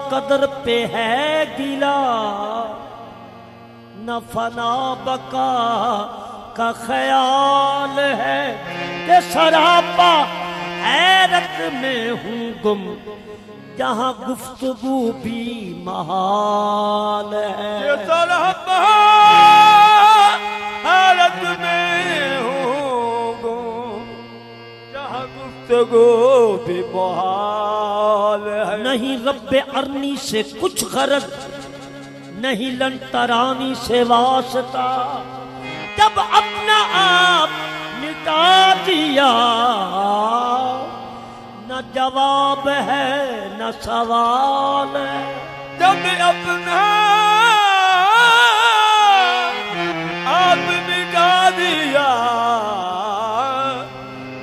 कदर पे है गिला, न फना बका का ख्याल है कि सरापा हैरत में हूँ गुम, जहाँ गुफ्तगू भी महाल है। सरापा हैरत में हूँ गुम, जहाँ गुफ्तगू भी महाल है। नहीं रब्बे अरनी से कुछ गरज, नहीं लंतरानी से वास्ता, जब अपना आप मिटा दिया, न जवाब है न सवाल है। जब अपना आप मिटा दिया,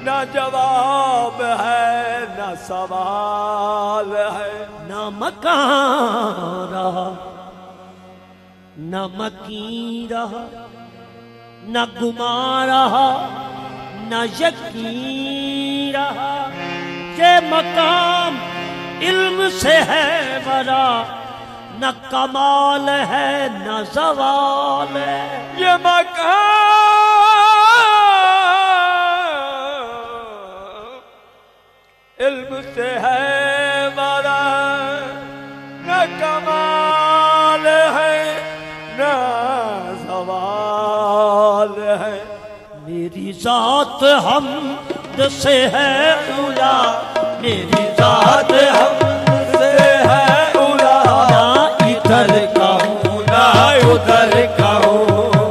न जवाब है न सवाल है। न मकान रहा न मकीन रहा, न गुमा रहा न यकीन रहा। ये मकाम इल्म से है बरा, न कमाल है न ज़वाल है। ये मकाम इल्म से है बरा, न कमाल है न ज़वाल है। मेरी ज़ात हमद से है उला, मेरी ज़ात हमद से है उला। ना इधर का हूँ ना उधर का हूँ,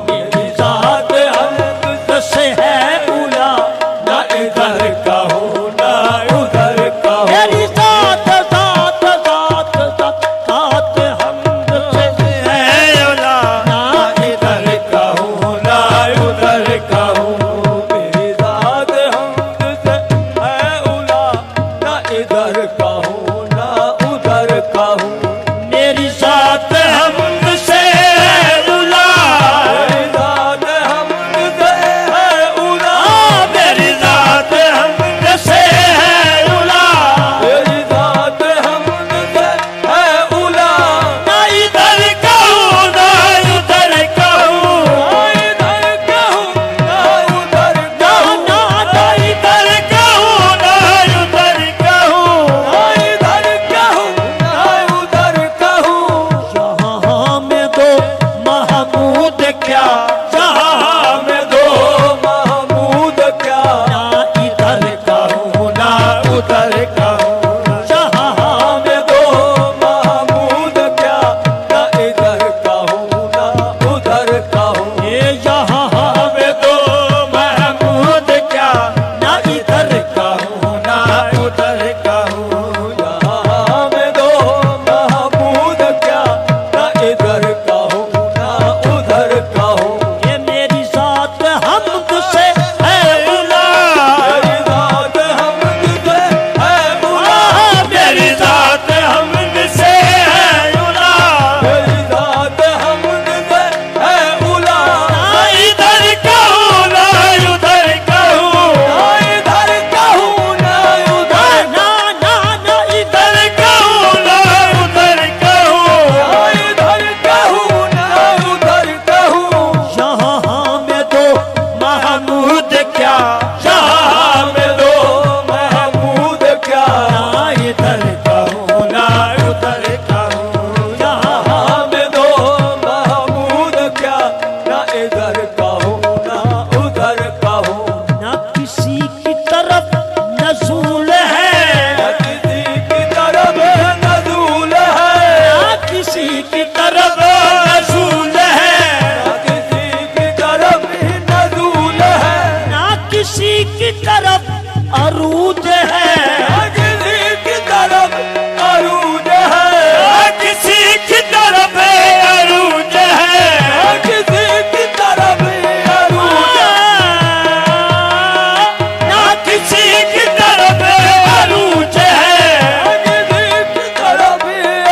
मेरी ज़ात हमद से है उला, ना इधर का हूँ ना उधर का हूँ। मेरी ज़ात ज़ात ज़ात ज़ात ज़ात हमद से है उला, ना इधर का हूँ ना उधर का हूँ। इधर का हूँ ना उधर का हूँ। मेरी ज़ात हमद से है उला, मेरी ज़ात हमद से है उला। मेरी ज़ात हमद से है उला, मेरी ज़ात हमद से है उला। ना इधर का हूँ ना उधर का हूँ, ना इधर का हूँ ना उधर का हूँ। ना इधर का हूँ ना उधर का हूँ। ना इधर का हूँ ना उधर का हूँ। यहाँ में दो महमूद क्या, यहाँ में दो महमूद क्या, ना इधर का हूँ ना उधर का हूँ। यहाँ में दो महमूद क्या, ना इधर का हूँ ना उधर का हूँ। ये यहाँ में दो महमूद क्या, ना इधर का हूँ ना उधर का हूँ। यहाँ में दो महमूद क्या, ना इधर का हूँ ना उधर का हूँ। ये मेरी ज़ात हमद से है उला, मेरी ज़ात हमद से है उला। मेरी ज़ात हमद से है उला। मेरी ज़ात हमद से है उला। ना इधर का हूँ ना उधर का हूँ, ना इधर का हूँ ना उधर, ना इधर का हूँ ना उधर का हूँ। ना इधर का हूँ ना उधर का हूँ। यहाँ में दो महमूद क्या, यहाँ में दो महमूद क्या, ना इधर का हूँ ना उधर का हूँ। यहाँ यहाँ में दो महमूद क्या, ना इधर का हूँ ना उधर का हूँ। न किसी की तरफ नज़ूल है, न किसी की तरफ नज़ूल है, न किसी की तरफ नज़ूल है, न किसी की तरफ नज़ूल है, न किसी की तरफ अरूज है, न किसी की तरफ अरूज है, न किसी की तरफ अरूज है। न किसी की तरफ अरूज ना किसी की तरफ अरूज है, न किसी की तरफ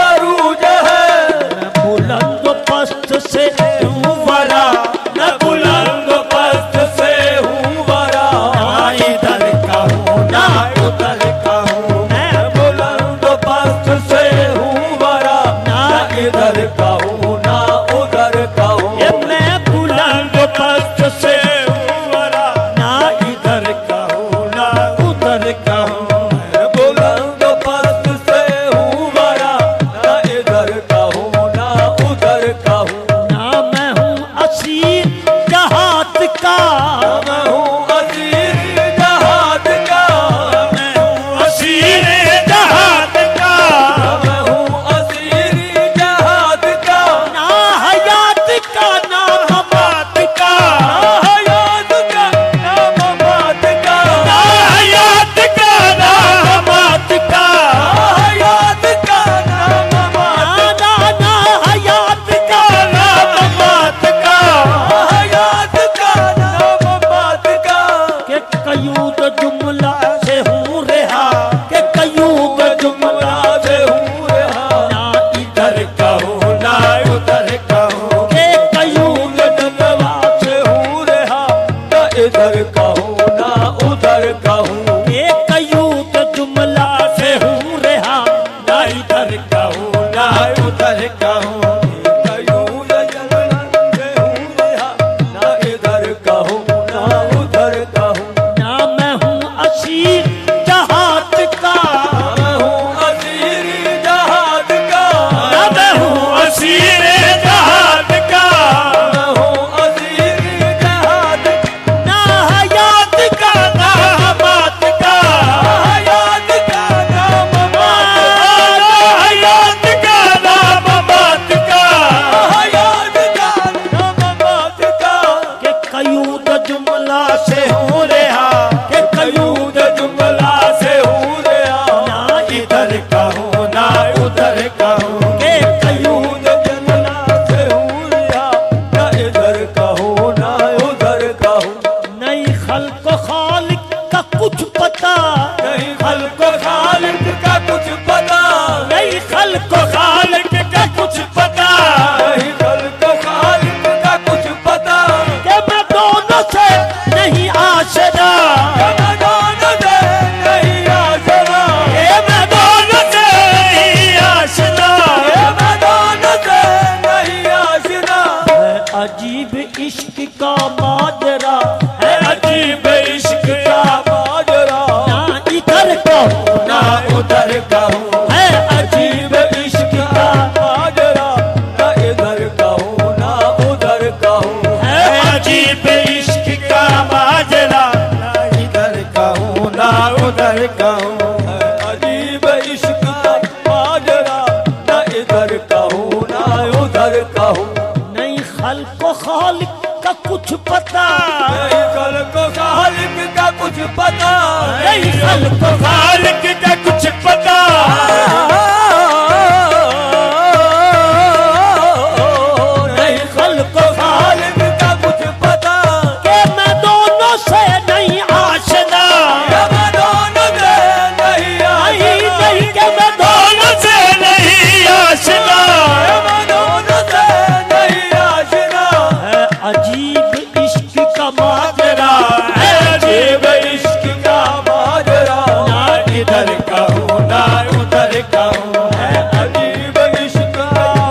अरूज है। बुलंद पस्त से हूँ वरा, न बुलंद पस्त से हूँ वरा। ना इधर का हूँ ना उधर का हूँ, मैं बुलंद पस्त से हूँ अजीब इश्क का माजरा, है अजीब इश्क का माजरा, ना इधर का हूँ ना उधर का हूँ, है अजीब इश्क का माजरा, ना इधर का हूँ ना उधर का हूँ, है अजीब इश्क का माजरा, ना इधर का हूँ ना उधर का हूँ। है अजीब इश्क का माजरा, ना इधर का हूँ ना उधर का हूँ। नहीं खल्को खालिक का कुछ पता, नहीं कल को खालिक का कुछ पता, नहीं खल्को खालिक का कुछ पता, नहीं खल्को खालिक का कुछ पता, के मैं दोनों से नहीं आशना, जब दोनों से नहीं नहीं आशना, नहीं के मैं दोनों से नहीं आशना। जब दोनों से नहीं आशना, है अजीब इश्क का माजरा, है अजीब इश्क का माजरा, ना इधर का हूँ ना उधर का हूँ। है अजीब इश्क का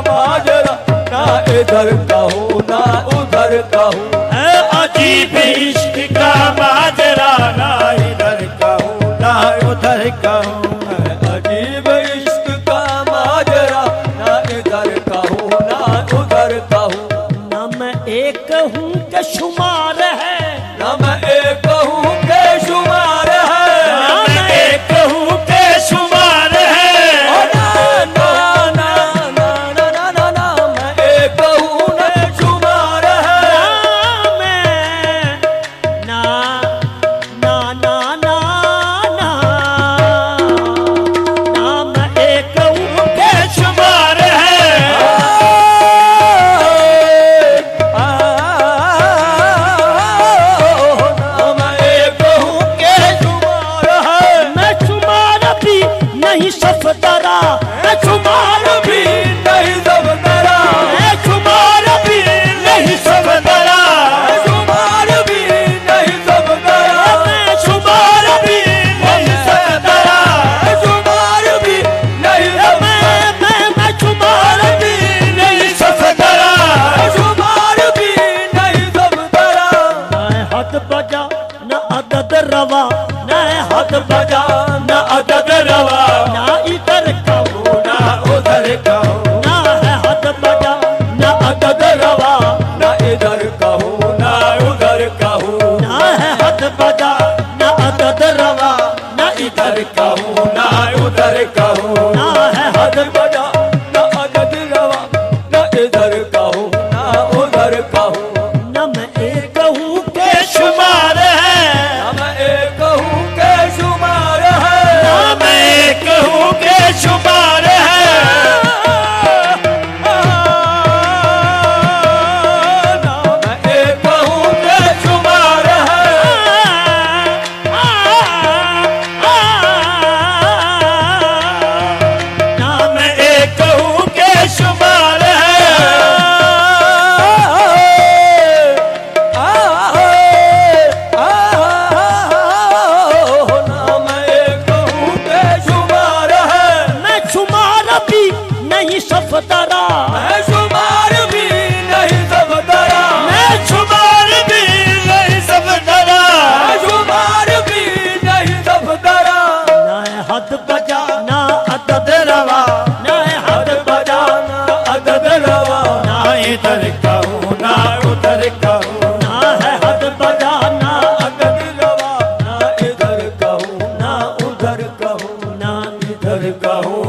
माजरा, ना इधर का हूँ ना उधर का हूँ। है अजीब इश्क का माजरा, ना इधर का हूँ ना उधर का हूँ। है अजीब इश्क का माजरा, ना इधर का हूँ ना उधर का हूँ। ना मैं एक हूँ के शुमार है, ना मैं एक हूँ के शुमार है, ना मैं एक हूँ के शुमार है। ओ ना ना ना ना ना ना ना ना, मैं एक हूँ ने शुमार है। ना मैं ना ना ना ना ना ना मैं एक हूँ के शुमार है। ना मैं एक हूँ के शुमार है। मैं शुमार भी नहीं सफदरा, मैं शुमार भी नहीं सब करा, मैं शुमार भी नहीं सफदरा, शुमार भी नहीं सब करा, मैं शुमार भी नहीं सफदरा, शुमार भी नहीं सब मैं शुमार भी नहीं सफदरा। शुमार भी नहीं सब करा। न हद बजा न अदद रवा, न हद बजा न अदद रवा, ना इधर का हूँ ना उधर का हूँ। ना है हद बजा न अदद रवा, ना इधर का हूँ ना उधर का हूँ, ना है हद बजा न अदद रवा, ना इधर का हूँ ना उधर का हूँ। ना है हद बजा ना अदद रवा, ना इधर का हूँ ना उधर का हूँ। न मैं एक हूँ के शुमार है, ना मैं एक हूँ के शुमार है, ना मैं एक हूँ के शुमार है। ना मैं एक हूँ के शुमार है। ना मैं एक हूँ के शुमार है। ना मैं एक हूँ के शुमार है। मैं शुमार भी नहीं सफदरा, मैं शुमार भी नहीं सब करा, मैं शुमार भी नहीं सफदरा। मैं शुमार भी नहीं सब करा। ना हद बजा ना अदद रवा, ना हद बजा ना अदद रवा, ना इधर का हूँ ना उधर का हूँ। ना है हद बजा ना अदद रवा, ना इधर का हूँ ना उधर का हूँ, ना इधर का हूँ